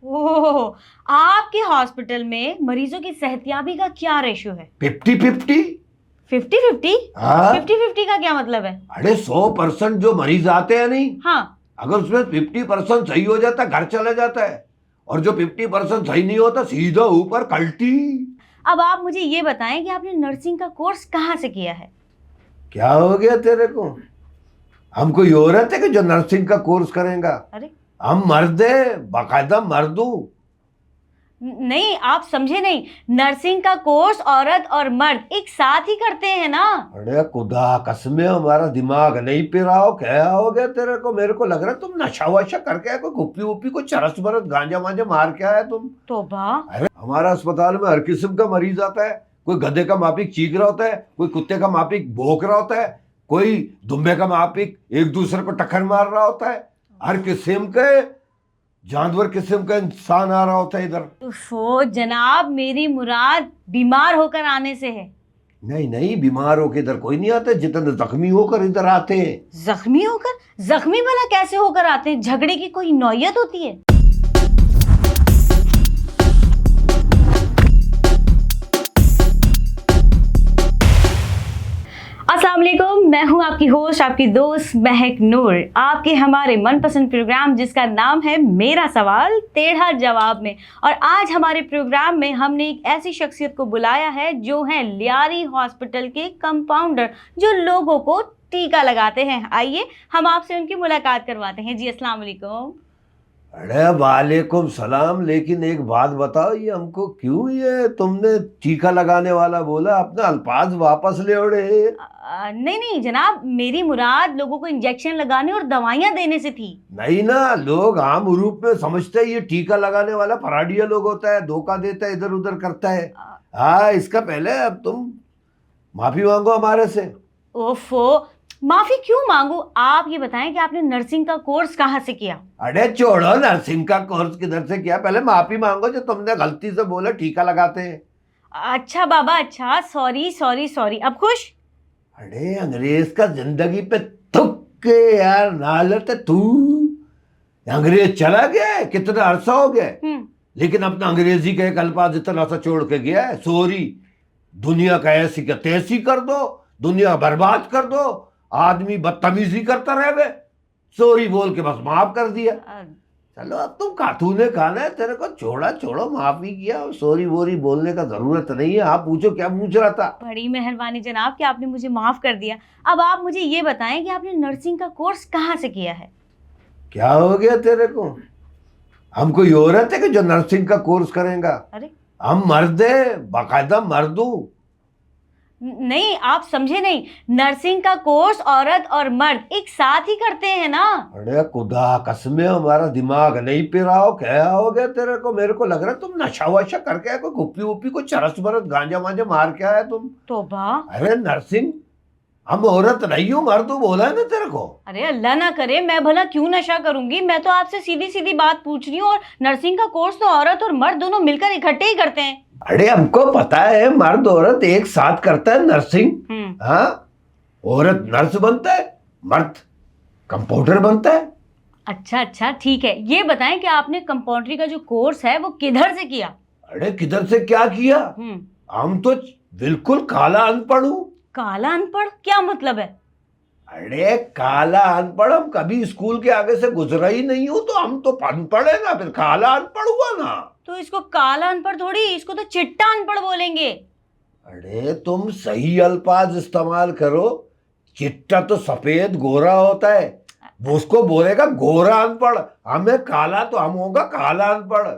ओह, आपके हॉस्पिटल में मरीजों की सेहतयाबी का क्या रेशियो है? 50-50। 50-50? हाँ। 50-50 का क्या मतलब है? अरे 100% जो मरीज आते हैं नहीं, हाँ। अगर उसमें 50% सही हो जाता है घर चला जाता है, और जो 50% सही नहीं होता सीधा ऊपर कल्टी। अब आप मुझे ये बताएं कि आपने नर्सिंग का कोर्स कहाँ से किया है? क्या हो गया तेरे को? हम कोई औरत है कि जो नर्सिंग का कोर्स करेगा? अरे हम मर्द है, बाकायदा मर्द हूं। नहीं, आप समझे नहीं। नर्सिंग का कोर्स औरत और मर्द एक साथ ही करते हैं ना। अरे खुदा कसम हमारा दिमाग नहीं पिरा हो, क्या हो गया तेरे को? मेरे को लग रहा है तुम नशा वशा करके आए, कोई कुप्पी वुप्पी को चरस बरस गांजा मांजा मार के आए तुम। तौबा। अरे हमारा अस्पताल में हर किस्म का मरीज आता है। कोई गधे का मापिक चीख रहा होता है, कोई कुत्ते का मापिक भौंक रहा होता है, कोई दुम्बे का मापिक एक दूसरे को टक्कर मार रहा होता है। हर किस्म के जानवर किस्म का इंसान आ रहा होता है इधर। उफ़ो जनाब, मेरी मुराद बीमार होकर आने से है। नहीं नहीं, बीमार होकर इधर कोई नहीं आता, जितने जख्मी होकर इधर आते हैं। जख्मी होकर? जख्मी भला कैसे होकर आते हैं? झगड़े की कोई नौयत होती है? अस्सलाम वालेकुम, मैं हूं आपकी होस्ट, आपकी दोस्त महक नूर। आपके हमारे मनपसंद प्रोग्राम जिसका नाम है मेरा सवाल टेढ़ा जवाब में। और आज हमारे प्रोग्राम में हमने एक ऐसी शख्सियत को बुलाया है जो है लियारी हॉस्पिटल के कंपाउंडर, जो लोगों को टीका लगाते हैं। आइए हम आपसे उनकी मुलाकात करवाते हैं। जी अस्सलाम वालेकुम। अरे वालेकुम सलाम। लेकिन एक बात बताओ, ये हमको क्यों ये तुमने टीका लगाने वाला बोला? अपना अल्फाज वापस ले ओढ़े। नहीं नहीं जनाब, मेरी मुराद लोगों को इंजेक्शन लगाने और दवाइयाँ देने से थी। नहीं ना, लोग आम रूप में समझते हैं ये टीका लगाने वाला फराडिया लोग होता है, धोखा देता है, इधर उधर करता है। हाँ, इसका पहले अब तुम माफी मांगो हमारे से। ओफो, माफी क्यों मांगू? आप ये बताएं कि आपने नर्सिंग का कोर्स कहाँ से किया? अरे छोड़ो, नर्सिंग का कोर्स किधर से किया, पहले माफी मांगो जो तुमने गलती से बोला टीका लगाते हैं। अच्छा बाबा, अच्छा, सॉरी सॉरी सॉरी। अब खुश? अरे अंग्रेज का जिंदगी पे थुक के यार नालत है तू। अंग्रेज चला गया है, कितना अरसा हो गया है, लेकिन अपना अंग्रेजी का एक अल्फाज इतना सा छोड़ के गया है, सॉरी। दुनिया का ऐसी का तैसी कर दो, दुनिया बर्बाद कर दो, आदमी बदतमीजी करता रह गए, सॉरी बोल के बस माफ कर दिया। चलो अब तुम खातूने खाना है, तेरे को छोड़ा छोड़ो, माफी किया, सॉरी वोरी बोलने का जरूरत नहीं है। आप पूछो क्या पूछ रहा था? बड़ी मेहरबानी जनाब कि आपने मुझे माफ कर दिया। अब आप मुझे ये बताएं कि आपने नर्सिंग का कोर्स कहाँ से किया है? क्या हो गया तेरे को? हम कोई औरत है कि जो नर्सिंग का कोर्स करेगा? अरे हम मर्द है, बाकायदा मर्द हूं। नहीं, आप समझे नहीं। नर्सिंग का कोर्स औरत और मर्द एक साथ ही करते हैं ना। अरे खुदा कसम हमारा दिमाग नहीं पिरा हो, क्या हो गया तेरे को? मेरे को लग रहा है तुम नशा वशा करके आए, कोई कुप्पी वुप्पी को चरस बरस गांजा मांजा मार के आए तुम। तौबा। अरे नर्सिंग, हम औरत नहीं हूँ, मर्द हूं, बोला है ना तेरे को। अरे अल्लाह ना करे, मैं भला क्यों नशा करूंगी? मैं तो आपसे सीधी सीधी बात पूछ रही हूँ। और नर्सिंग का कोर्स तो औरत और मर्द दोनों मिलकर इकट्ठे ही करते हैं। अरे हमको पता है, मर्द औरत एक साथ करता है नर्सिंग। हाँ, औरत नर्स बनता है, मर्द कंपाउंडर बनता है। अच्छा अच्छा, ठीक है। ये बताएं कि आपने कंपाउंड्री का जो कोर्स है वो किधर से किया? अरे किधर से क्या किया? हम तो बिल्कुल काला अनपढ़ हूँ। काला अनपढ़ क्या मतलब है? अरे काला अनपढ़, हम कभी स्कूल के आगे से गुजरा ही नहीं हूं, तो हम तो अनपढ़ है ना, फिर काला अनपढ़ हुआ ना। तो इसको काला अनपढ़ थोड़ी, इसको तो चिट्टा अनपढ़ बोलेंगे। अरे तुम सही अल्फाज इस्तेमाल करो। चिट्टा तो सफेद गोरा होता है, वो उसको बोलेगा गोरा अनपढ़, हमें काला तो हम होगा काला अनपढ़।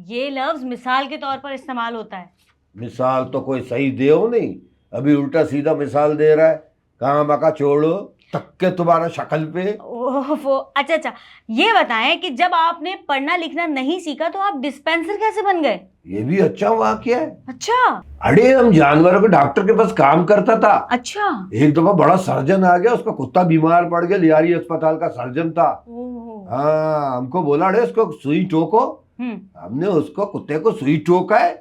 ये लफ्ज मिसाल के तौर पर इस्तेमाल होता है। मिसाल तो कोई सही दे नहीं, अभी उल्टा सीधा मिसाल दे रहा है। कहाँ मका छोड़ो तक के तुम्हारा शक्ल पे। ओहो, अच्छा अच्छा, ये बताएं कि जब आपने पढ़ना लिखना नहीं सीखा तो आप डिस्पेंसर कैसे बन गए? ये भी अच्छा वाकया है। अच्छा। अरे हम जानवरों के डॉक्टर के पास काम करता था। अच्छा। एक दफा बड़ा सर्जन आ गया, उसका कुत्ता बीमार पड़ गया, लियारी अस्पताल का सर्जन था। हाँ, हमको बोला अरे उसको सुई टोको। हमने उसको कुत्ते को सुई टोका है,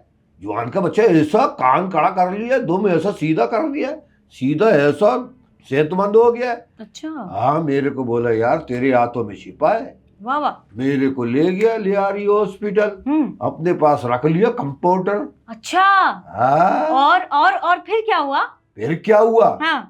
जवान का बच्चा ऐसा कान कड़ा कर लिया, दुम ऐसा सीधा कर लिया, सीधा ऐसा सेहतमंद हो गया। अच्छा। हाँ, मेरे को बोला यार तेरे हाथों में शिपा है, वाह वाह। मेरे को ले गया लियारी हॉस्पिटल, अपने पास रख लिया कंपाउंडर। अच्छा। हाँ। और फिर क्या हुआ? फिर क्या हुआ? हाँ।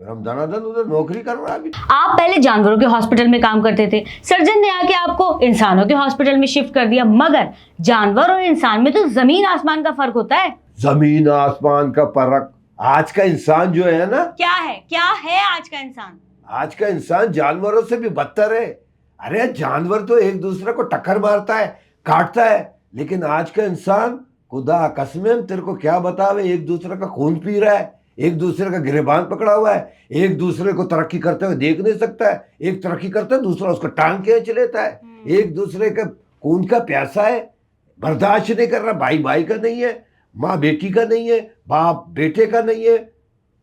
फिर हम दनादन उधर नौकरी कर रहा अभी। आप पहले जानवरों के हॉस्पिटल में काम करते थे, सर्जन ने आके आपको इंसानों के हॉस्पिटल में शिफ्ट कर दिया, मगर जानवर और इंसान में तो जमीन आसमान का फर्क होता है। जमीन आसमान का फर्क? आज का इंसान जो है ना, क्या है आज का इंसान? आज का इंसान जानवरों से भी बदतर है। अरे जानवर तो एक दूसरे को टक्कर मारता है, काटता है, लेकिन आज का इंसान खुदा कसम तेरे को क्या बतावे, एक दूसरे का खून पी रहा है, एक दूसरे का गिरेबान पकड़ा हुआ है, एक दूसरे को तरक्की करते हुए देख नहीं सकता है, एक तरक्की करता है दूसरा उसको टांग खींच लेता है, एक दूसरे का खून का प्यासा है, बर्दाश्त नहीं कर रहा। भाई भाई का नहीं है, माँ बेटी का नहीं है, बाप बेटे का नहीं है,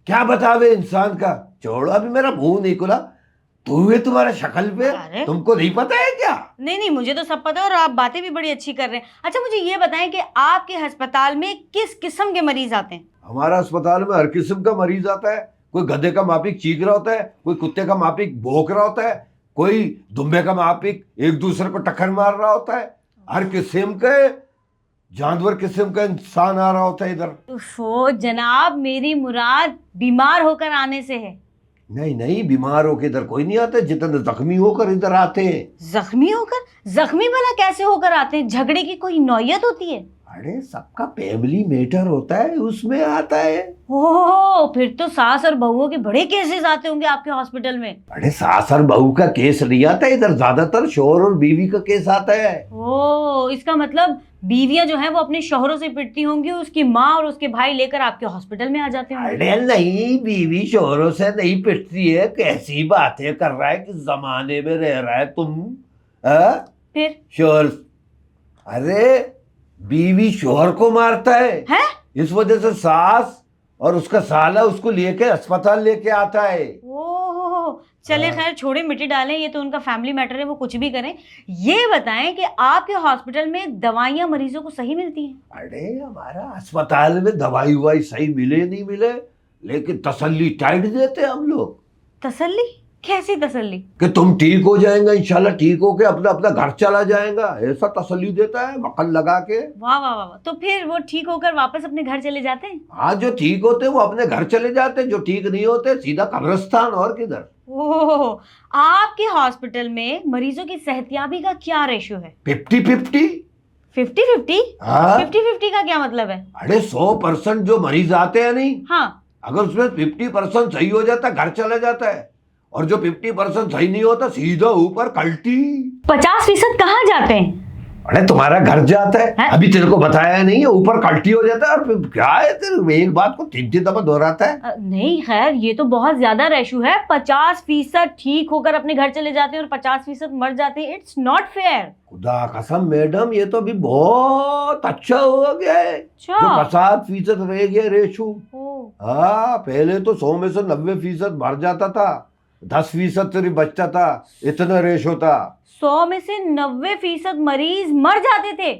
क्या बतावे इंसान का। छोड़ो, अभी मेरा मुंह नहीं खुला, तू है तुम्हारा शक्ल पे, तुमको नहीं पता है क्या? नहीं, मुझे तो सब पता है और आप बातें भी बड़ी अच्छी कर रहे हैं। अच्छा मुझे ये बताएं कि आपके अस्पताल में किस किस्म के मरीज आते हैं? हमारा अस्पताल में हर किस्म का मरीज आता है। कोई गधे का मापिक चीख रहा होता है, कोई कुत्ते का मापिक भौंक रहा होता है, कोई दुम्बे का मापिक एक दूसरे को टक्कर मार रहा होता है। हर किस्म के जानवर किस्म का इंसान आ रहा होता है इधर। तो जनाब मेरी मुराद बीमार होकर आने से है। नहीं, बीमार होकर इधर कोई नहीं आता, जितने जख्मी होकर इधर आते हैं। जख्मी होकर? जख्मी भला कैसे होकर आते हैं? झगड़े की कोई नौयत होती है? अरे सबका फैमिली मैटर होता है, उसमें आता है। ओह, फिर तो सास और बहुओं के बड़े केसेस आते होंगे आपके हॉस्पिटल में। अरे सास और बहू का केस नहीं आता इधर, ज्यादातर शोहर और बीवी का केस आता है। ओह, इसका मतलब बीवियां जो है वो अपने शोहरों से पिटती होंगी, उसकी माँ और उसके भाई लेकर आपके हॉस्पिटल में आ जाते होंगे। अरे नहीं, बीवी शोहरों से नहीं पिटती है। कैसी बातें कर रहा है, किस जमाने में रह रहा है तुम? फिर शोहर, अरे बीवी शोहर को मारता है? इस वजह से सास और उसका साला उसको लेके अस्पताल लेके आता है। ओह, चले खैर छोड़े, मिट्टी डालें, ये तो उनका फैमिली मैटर है, वो कुछ भी करें। ये बताएं कि आपके हॉस्पिटल में दवाइयां मरीजों को सही मिलती हैं? अरे हमारा अस्पताल में दवाई वाई सही मिले नहीं मिले, लेकिन तसल्ली टाइट देते हम लोग। तसल्ली? कैसी तसल्ली? कि तुम ठीक हो जाएगा, इंशाल्लाह ठीक हो के अपना अपना घर चला जाएगा, ऐसा तसल्ली देता है मक्खन लगा के। वाह वाह वाह। तो फिर वो ठीक होकर वापस अपने घर चले जाते हैं? हाँ, जो ठीक होते हैं वो अपने घर चले जाते हैं, जो ठीक नहीं होते सीधा कब्रिस्तान, और किधर। ओह, आपके हॉस्पिटल में मरीजों की सेहतयाबी का क्या रेशियो है? 50-50। 50-50? हाँ। 50-50 का क्या मतलब है? अरे 100% जो मरीज आते हैं नहीं, हाँ, अगर उसमें 50% सही हो जाता है घर चला जाता है, और जो 50% सही नहीं होता सीधा ऊपर कल्टी। 50% कहाँ जाते हैं? अरे तुम्हारा घर जाता है, अभी तेरे को बताया नहीं है, ऊपर कल्टी हो जाता है। और फिर क्या है, तेरे एक बात को 3-3 दफा दोहराता है। नहीं खैर, ये तो बहुत ज्यादा रेशो है। 50% ठीक होकर अपने घर चले जाते हैं और 50% मर जाते हैं। It's not fair. खुदा कसम मैडम, ये तो अभी बहुत अच्छा हो गया है। अच्छा। जो 50% रह गया रेशो। हाँ, पहले तो 100 में से 90% मर जाता था, 10% सिर्फ बचता था, इतना रेशो था। 100 में से 90% मरीज मर जाते थे?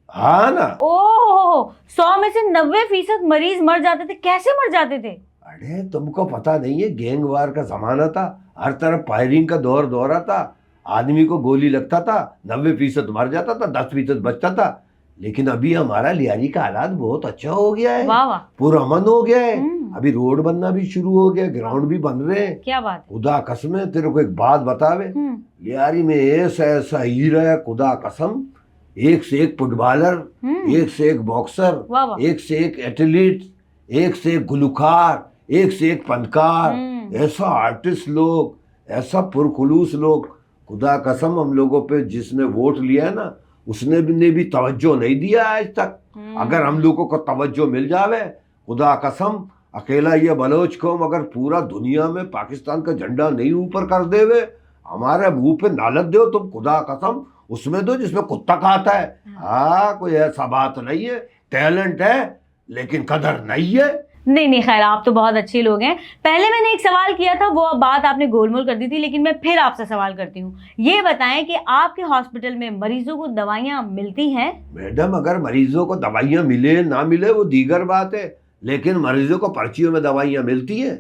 हाँ ना। ओह, 100 में से 90% मरीज मर जाते थे? कैसे मर जाते थे? अरे तुमको पता नहीं है, गैंग वार का जमाना था, हर तरफ फायरिंग का दौर दौरा था, आदमी को गोली लगता था, 90% मर जाता था, 10% बचता था। लेकिन अभी हमारा लियारी का हालात बहुत अच्छा हो गया है। वाह वाह। पूरा अमन हो गया है। अभी रोड बनना भी शुरू हो गया, ग्राउंड भी बन रहे हैं। क्या बात? खुदा कसम है, तेरे को एक बात बतावे, लियारी में ऐसा ऐसा हीरा है, खुदा कसम, एक से एक फुटबॉलर, एक से एक बॉक्सर, एक से एक एथलीट, एक से एक गुलकार, एक से एक फनकार, ऐसा आर्टिस्ट लोग, ऐसा पुरखुलूस लोग। खुदा कसम, हम लोगों पे जिसने वोट लिया है ना, उसने भी तवज्जो नहीं दिया आज तक। अगर हम लोगों को तवज्जो मिल जावे, खुदा कसम, अकेला ये बलोच कौम अगर पूरा दुनिया में पाकिस्तान का झंडा नहीं ऊपर कर देवे, हमारे मुंह पे नालत दो तुम, खुदा कसम, उसमें दो जिसमें कुत्ता खाता है। हाँ, कोई ऐसा बात नहीं है, टैलेंट है लेकिन कदर नहीं है। नहीं खैर, आप तो बहुत अच्छे लोग हैं। पहले मैंने एक सवाल किया था, वो बात आपने गोलमोल कर दी थी, लेकिन मैं फिर आपसे सवाल करती हूँ। ये बताएं कि आपके हॉस्पिटल में मरीजों को दवाइयाँ मिलती हैं? मैडम, अगर मरीजों को दवाइयाँ मिले ना मिले वो दीगर बात है, लेकिन मरीजों को पर्चियों में दवाइयाँ मिलती है।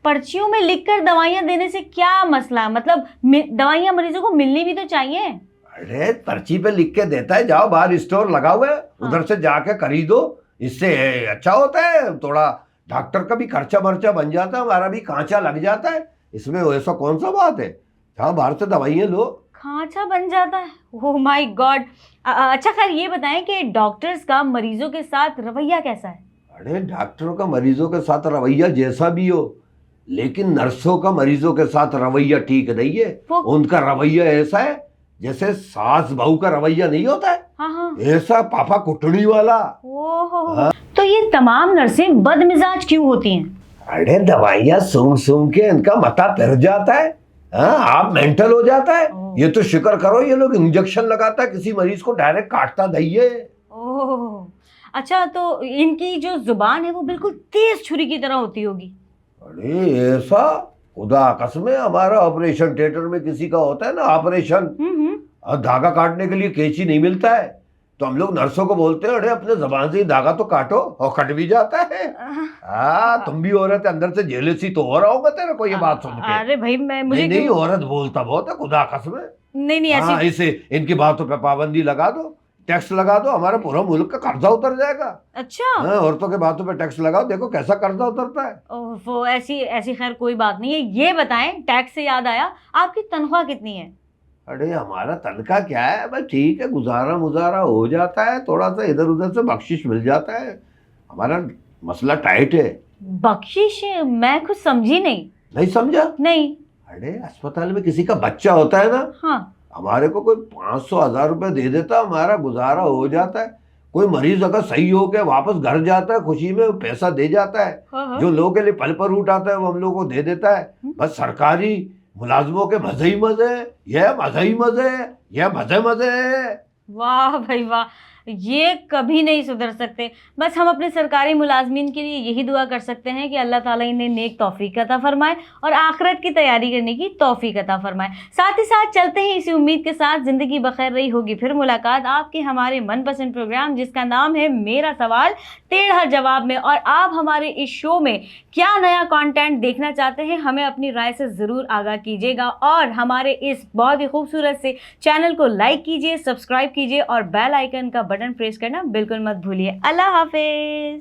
पर्चियों में लिखकर दवाइयाँ देने से क्या मसला, मतलब दवाइयाँ मरीजों को मिलनी भी तो चाहिए। अरे पर्ची पे लिख के देता है, जाओ बाहर स्टोर लगा हुआ है, उधर से जाके खरीदो, इससे अच्छा होता है, थोड़ा डॉक्टर का भी खर्चा बर्चा बन जाता है, हमारा भी खांचा लग जाता है, इसमें ऐसा कौन सा बात है, जाओ बाहर से दवाइयाँ लो। खांचा बन जाता है, ओह माय गॉड। अच्छा खैर ये बताएं कि डॉक्टर्स का मरीजों के साथ रवैया कैसा है? अरे डॉक्टरों का मरीजों के साथ रवैया जैसा भी हो, लेकिन नर्सों का मरीजों के साथ रवैया ठीक नहीं है। उनका रवैया ऐसा है जैसे सास बहू का रवैया नहीं होता है, हाँ। ऐसा पापा कुटनी वाला। ओहो, तो ये तमाम नर्सें बदमिजाज क्यों होती हैं? अरे दवाइयाँ सूंघ के इनका मथा फिर जाता है, आप मेंटल हो जाता है। ये तो शुक्र करो ये लोग इंजेक्शन लगाता है, किसी मरीज को डायरेक्ट काटता नहीं है। ओह अच्छा, तो इनकी जो जुबान है वो बिल्कुल तेज छुरी की तरह होती होगी। अरे ऐसा, खुदा कसम है, हमारा ऑपरेशन थिएटर में किसी का होता है ना ऑपरेशन, और धागा काटने के लिए कैंची नहीं मिलता है, तो हम लोग नर्सों को बोलते हैं अरे अपने जबान से ही धागा तो काटो, और कट भी जाता है। तुम भी औरत अंदर से जेलसी तो हो रहा होगा तेरे को ये बात सुन के। अरे भाई मुझे नहीं औरत बोलता बहुत है, खुदा कसम है। नहीं ऐसी इसे इनकी बातों पे पाबंदी लगा दो, टैक्स लगा दो, हमारा पूरा मुल्क का कर्जा उतर जाएगा। अच्छा औरतों के बातों पे टैक्स लगाओ, देखो कैसा कर्जा उतरता है। वो ऐसी खैर कोई बात नहीं है। ये बताएं, टैक्स से याद आया, आपकी तनख्वाह कितनी है? अरे हमारा तनख्वाह क्या है भाई, ठीक है, गुजारा मुजारा हो जाता है, थोड़ा सा इधर उधर से बख्शिश मिल जाता है, हमारा मसला टाइट है। बख्शिश? मैं कुछ समझी नहीं समझा? नहीं। अरे अस्पताल में किसी का बच्चा होता है ना, हाँ, हमारे को कोई 500-1000 रुपए दे देता, हमारा गुजारा हो जाता है। कोई मरीज अगर सही हो के वापस घर जाता है, खुशी में पैसा दे जाता है। हाँ। जो लोगों के लिए पल पर उठ आता है वो हम लोग को दे देता है। बस सरकारी मुलाजमों के मजे ही मजे, ये मजे ही मजे, ये मजे है। वाह भाई वाह, ये कभी नहीं सुधर सकते। बस हम अपने सरकारी मुलाजमीन के लिए यही दुआ कर सकते हैं कि अल्लाह ताला इन्हें नेक तौफीक अता फरमाए और आखिरत की तैयारी करने की तौफीक अता फरमाए। साथ ही साथ चलते हैं इसी उम्मीद के साथ, ज़िंदगी बखैर रही होगी फिर मुलाकात आपके हमारे मनपसंद प्रोग्राम जिसका नाम है मेरा सवाल टेढ़ा जवाब में। और आप हमारे इस शो में क्या नया कंटेंट देखना चाहते हैं हमें अपनी राय से ज़रूर आगाह कीजिएगा, और हमारे इस बहुत ही खूबसूरत से चैनल को लाइक कीजिए, सब्सक्राइब कीजिए और बेल आइकन का बटन प्रेस करना बिल्कुल मत भूलिए। अल्लाह हाफिज़।